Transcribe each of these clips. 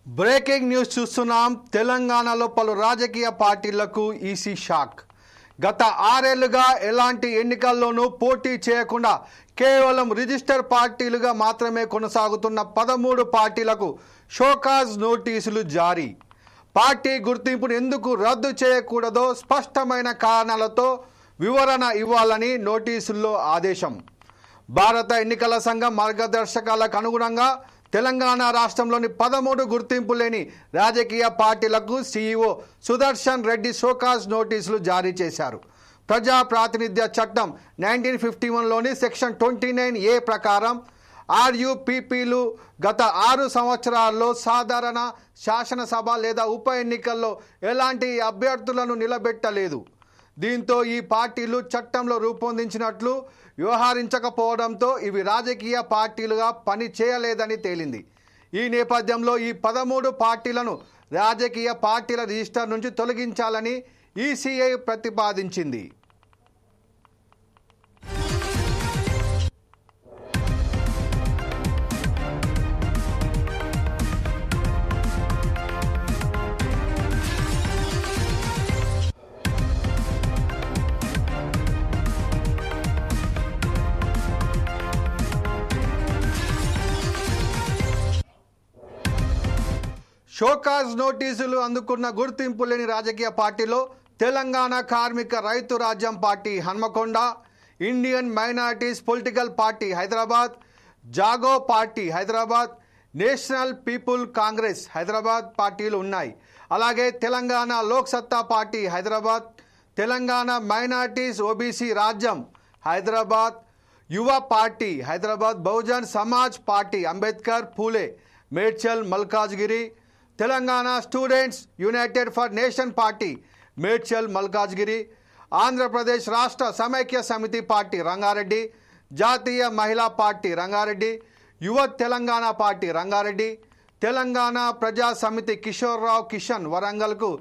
Breaking news చూస్తున్నాం. తెలంగాణలో పలు రాజకీయ పార్టీలకు ఈసీ షాక్. గత 6 ఏళ్లుగా ఎలాంటి ఎన్నికల్లోనూ పోటీ చేయకుండా కేవలం రిజిస్టర్ పార్టీలుగా మాత్రమే కొనసాగుతున్న 13 పార్టీలకు షోకాజ్ నోటీసులు జారీ. పార్టీ గుర్తింపును ఎందుకు రద్దు చేయకూడదో స్పష్టమైన కారణాలతో వివరణ ఇవ్వాలని నోటీసుల్లో ఆదేశం. భారత ఎన్నికల సంఘం మార్గదర్శకాలకు అనుగుణంగా తెలంగాణ రాష్ట్రంలోని 13 గుర్తింపు లేని రాజకీయ పార్టీలకు సీఈఓ సుదర్శన్ రెడ్డి షోకాజ్ నోటీసులు జారీ చేశారు. ప్రజా ప్రాతినిధ్య చట్టం 1951లోని సెక్షన్ 29A ప్రకారం ఆర్యూపీపీలు గత 6 సంవత్సరాల్లో సాధారణ శాసనసభ లేదా ఉప ఎన్నికల్లో ఎలాంటి అభ్యర్థులను నిలబెట్టలేదు. దీంతో ఈ పార్టీలు చట్టంలో రూపొందించినట్లు వ్యవహరించకపోవడంతో ఇవి రాజకీయ పార్టీలుగా పని చేయలేదని తేలింది. ఈ నేపథ్యంలో ఈ 13 పార్టీలను రాజకీయ పార్టీల రిజిస్టర్ నుంచి తొలగించాలని ఈసీఐ ప్రతిపాదించింది. షోకాజ్ నోటీసులు అందుకున్న గుర్తింపు లేని రాజకీయ పార్టీలో Telangana Karmika Rythu Rajyam party Hanamkonda, Indian minorities political party Hyderabad, Jago party Hyderabad, national people congress Hyderabad పార్టీలు ఉన్నాయి. అలాగే Telangana Lok Satta party Hyderabad, Telangana minorities OBC Rajyam Hyderabad, Yuva party Hyderabad, Bahujan Samaj party Ambedkar Phule Medchal Malkajgiri, Telangana students united for nation party Medchal Malkajgiri, Andhra Pradesh Rashtra Samaikya సమితి పార్టీ రంగారెడ్డి, జాతీయ మహిళా పార్టీ రంగారెడ్డి, యువ తెలంగాణ పార్టీ రంగారెడ్డి, తెలంగాణ ప్రజా సమితి కిషోర్రావు కిషన్ వరంగల్కు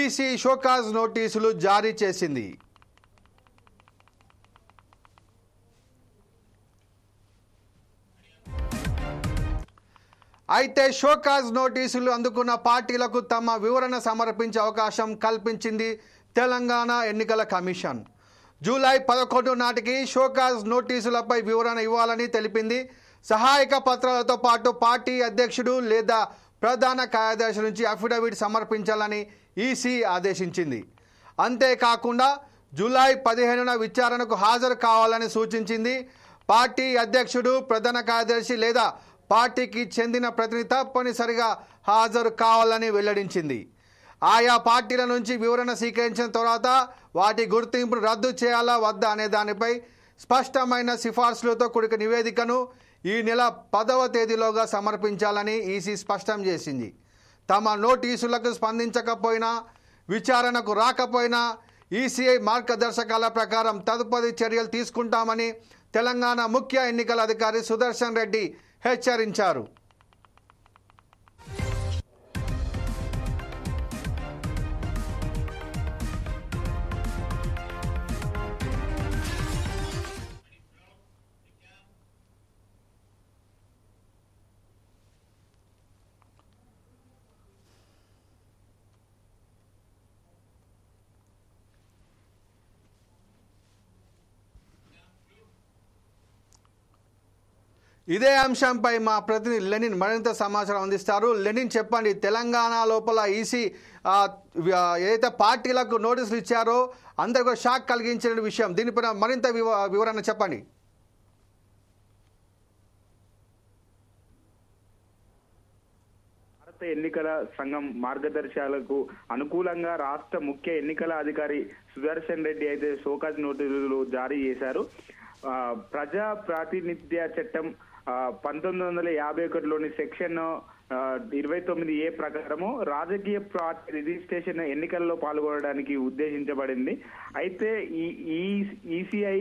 ఈసీ షోకాజ్ నోటీసులు జారీ చేసింది. అయితే షోకాజ్ నోటీసులు అందుకున్న పార్టీలకు తమ వివరణ సమర్పించే అవకాశం కల్పించింది తెలంగాణ ఎన్నికల కమిషన్. జూలై 11 నాటికి షోకాజ్ నోటీసులపై వివరణ ఇవ్వాలని తెలిపింది. సహాయక పత్రాలతో పాటు పార్టీ అధ్యక్షుడు లేదా ప్రధాన కార్యదర్శి నుంచి అఫిడవిట్ సమర్పించాలని ఈసీ ఆదేశించింది. అంతేకాకుండా జూలై 15న విచారణకు హాజరు కావాలని సూచించింది. పార్టీ అధ్యక్షుడు, ప్రధాన కార్యదర్శి లేదా పార్టీకి చెందిన ప్రతినిధి తప్పనిసరిగా హాజరు కావాలని వెల్లడించింది. ఆయా పార్టీల నుంచి వివరణ స్వీకరించిన తర్వాత వాటి గుర్తింపును రద్దు చేయాలా వద్దా అనే దానిపై స్పష్టమైన సిఫార్సులతో కూడిన నివేదికను ఈ నెల 10వ తేదీలోగా సమర్పించాలని ఈసీ స్పష్టం చేసింది. తమ నోటీసులకు స్పందించకపోయినా, విచారణకు రాకపోయినా ఈసీఐ మార్గదర్శకాల ప్రకారం తదుపరి చర్యలు తీసుకుంటామని తెలంగాణ ముఖ్య ఎన్నికల అధికారి సుదర్శన్ రెడ్డి హెచ్చరించారు. ఇదే అంశంపై మా ప్రతినిధి లెనిన్ మరింత సమాచారం అందిస్తారు. లెనిన్, చెప్పండి, తెలంగాణ లోపల ఈసీ ఏదైతే పార్టీలకు నోటీసులు ఇచ్చారో అందరికీ షాక్ కలిగించిన విషయం, దీనిపైన మరింత వివరణ చెప్పండి. భారత ఎన్నికల సంఘం మార్గదర్శకాలకు అనుకూలంగా రాష్ట్ర ముఖ్య ఎన్నికల అధికారి సుదర్శన్ రెడ్డి అయితే షోకాజ్ నోటీసులు జారీ చేశారు. ప్రజా ప్రాతినిధ్య చట్టం 1951లోని సెక్షన్ 29A ప్రకారము రాజకీయ పార్టీ రిజిస్ట్రేషన్ ఎన్నికల్లో పాల్గొనడానికి ఉద్దేశించబడింది. అయితే ఈ ఈసీఐ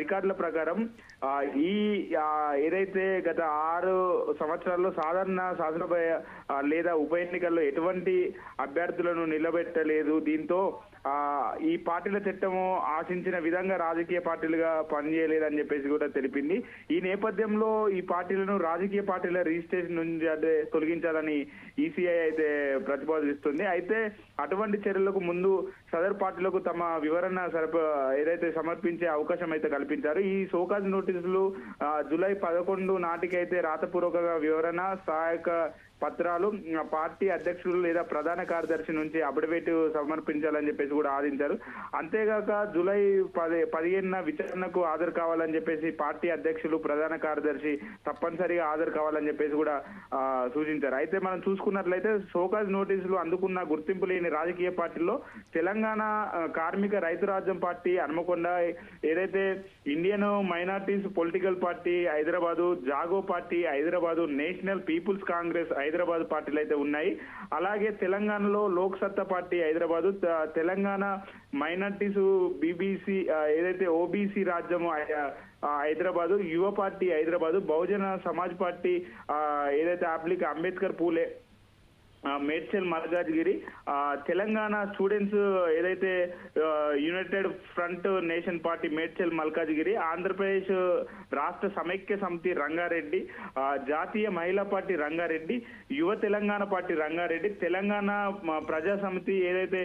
రికార్డుల ప్రకారం ఈ ఏదైతే గత 6 సంవత్సరాల్లో సాధారణ శాసనసభ లేదా ఉప ఎన్నికల్లో ఎటువంటి అభ్యర్థులను నిలబెట్టలేదు. దీంతో ఈ పార్టీల చట్టము ఆశించిన విధంగా రాజకీయ పార్టీలుగా పనిచేయలేదని చెప్పేసి కూడా తెలిపింది. ఈ నేపథ్యంలో ఈ పార్టీలను రాజకీయ పార్టీల రిజిస్ట్రేషన్ నుంచి తొలగించాలని ఈసీఐ అయితే ప్రతిపాదిస్తుంది. అయితే అటువంటి చర్యలకు ముందు సదర్ పార్టీలకు తమ వివరణ ఏదైతే సమర్పించే అవకాశం అయితే కల్పించారు. ఈ షోకాజ్ నోటీసులు జూలై 11 నాటికైతే రాతపూర్వక వివరణ, సహాయక పత్రాలు పార్టీ అధ్యక్షులు లేదా ప్రధాన కార్యదర్శి నుంచి అఫిడవిట్ సమర్పించాలని చెప్పేసి కూడా ఆదించారు. అంతేగాక జూలై 15న విచారణకు హాజరు కావాలని చెప్పేసి పార్టీ అధ్యక్షులు, ప్రధాన కార్యదర్శి తప్పనిసరిగా హాజరు కావాలని చెప్పేసి కూడా సూచించారు. అయితే మనం చూసుకున్నట్లయితే షోకాజ్ నోటీసులు అందుకున్న గుర్తింపు లేని రాజకీయ పార్టీల్లో తెలంగాణ కార్మిక రైతు రాజ్యం పార్టీ హన్మకొండ, ఏదైతే Indian minorities political party Hyderabad, Jago party Hyderabad, national people's congress Hyderabad పార్టీలు అయితే ఉన్నాయి. అలాగే తెలంగాణలో Lok Satta party Hyderabad, Telangana minorities BBC ఏదైతే OBC Rajyam Hyderabad, Yuva party Hyderabad, Bahujana Samaj party ఏదైతే అంబేద్కర్ పూలే మేడ్చల్ మల్కాజ్గిరి, తెలంగాణ స్టూడెంట్స్ ఏదైతే united front nation party Medchal Malkajgiri, Andhra Pradesh Rashtra Samaikya సమితి రంగారెడ్డి, జాతీయ మహిళా పార్టీ రంగారెడ్డి, యువ తెలంగాణ పార్టీ రంగారెడ్డి, తెలంగాణ ప్రజా సమితి ఏదైతే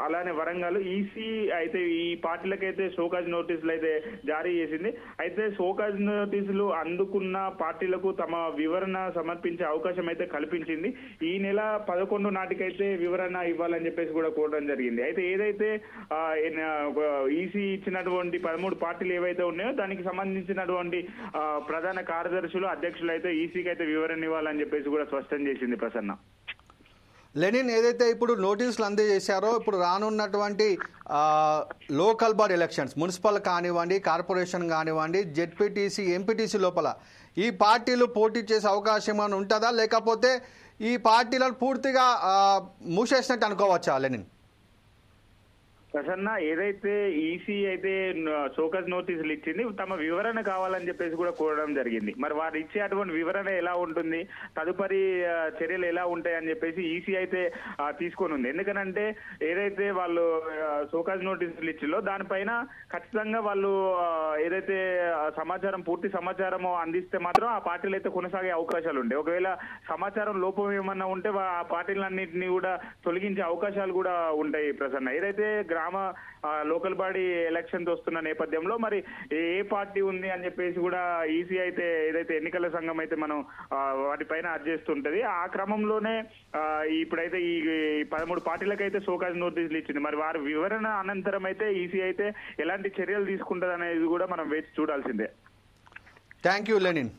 అలానే వరంగల్. ఈసీ అయితే ఈ పార్టీలకైతే షోకాజ్ నోటీసులు అయితే జారీ చేసింది. అయితే షోకాజ్ నోటీసులు అందుకున్న పార్టీలకు తమ వివరణ సమర్పించే అవకాశం అయితే కల్పించింది. ఈ నెల 11 నాటికైతే వివరణ ఇవ్వాలని చెప్పేసి కూడా కోరడం జరిగింది. అయితే ఏదైతే ఈసీ ఇచ్చినటువంటి 13 పార్టీలు ఏవైతే ఉన్నాయో దానికి సంబంధించినటువంటి ప్రధాన కార్యదర్శులు, అధ్యక్షులు అయితే ఈసీకి అయితే వివరణ ఇవ్వాలని చెప్పేసి కూడా స్పష్టం చేసింది. ప్రసన్న లెనిన్ ఏదైతే ఇప్పుడు నోటీసులు అందజేశారో, ఇప్పుడు రానున్నటువంటి లోకల్ బాడీ ఎలక్షన్స్, మున్సిపల్ కానివ్వండి, కార్పొరేషన్ కానివ్వండి, జెడ్పీటీసీ, ఎంపీటీసీ లోపల ఈ పార్టీలు పోటీ చేసే అవకాశం అని ఉంటుందా, లేకపోతే ఈ పార్టీలను పూర్తిగా మూసేసినట్టు అనుకోవచ్చా లెనిన్? ప్రసన్న, ఏదైతే ఈసీ అయితే షోకాజ్ నోటీసులు ఇచ్చింది, తమ వివరణ కావాలని చెప్పేసి కూడా కోరడం జరిగింది. మరి వారు ఇచ్చే అటువంటి వివరణ ఎలా ఉంటుంది, తదుపరి చర్యలు ఎలా ఉంటాయి అని చెప్పేసి ఈసీ అయితే తీసుకొని ఉంది. ఎందుకనంటే ఏదైతే వాళ్ళు షోకాజ్ నోటీసులు ఇచ్చిందో దానిపైన ఖచ్చితంగా వాళ్ళు ఏదైతే సమాచారం, పూర్తి సమాచారం అందిస్తే మాత్రం ఆ పార్టీలు అయితే కొనసాగే అవకాశాలు ఉంటాయి. ఒకవేళ సమాచారం లోపం ఏమన్నా ఉంటే ఆ పార్టీలన్నింటినీ కూడా తొలగించే అవకాశాలు కూడా ఉంటాయి. ప్రసన్న, ఏదైతే లోకల్ బాడీ ఎలక్షన్స్ వస్తున్న నేపథ్యంలో మరి ఏ పార్టీ ఉంది అని చెప్పేసి కూడా ఈసీ అయితే ఏదైతే ఎన్నికల సంఘం అయితే మనం వాటిపైన అర్జిస్తుంటది. ఆ క్రమంలోనే ఇప్పుడైతే ఈ 13 పార్టీలకైతే షోకాజ్ నోటీసులు ఇచ్చింది. మరి వారి వివరణ అనంతరం అయితే ఈసీ అయితే ఎలాంటి చర్యలు తీసుకుంటది అనేది కూడా మనం వేచి చూడాల్సిందే. Thank you Lenin.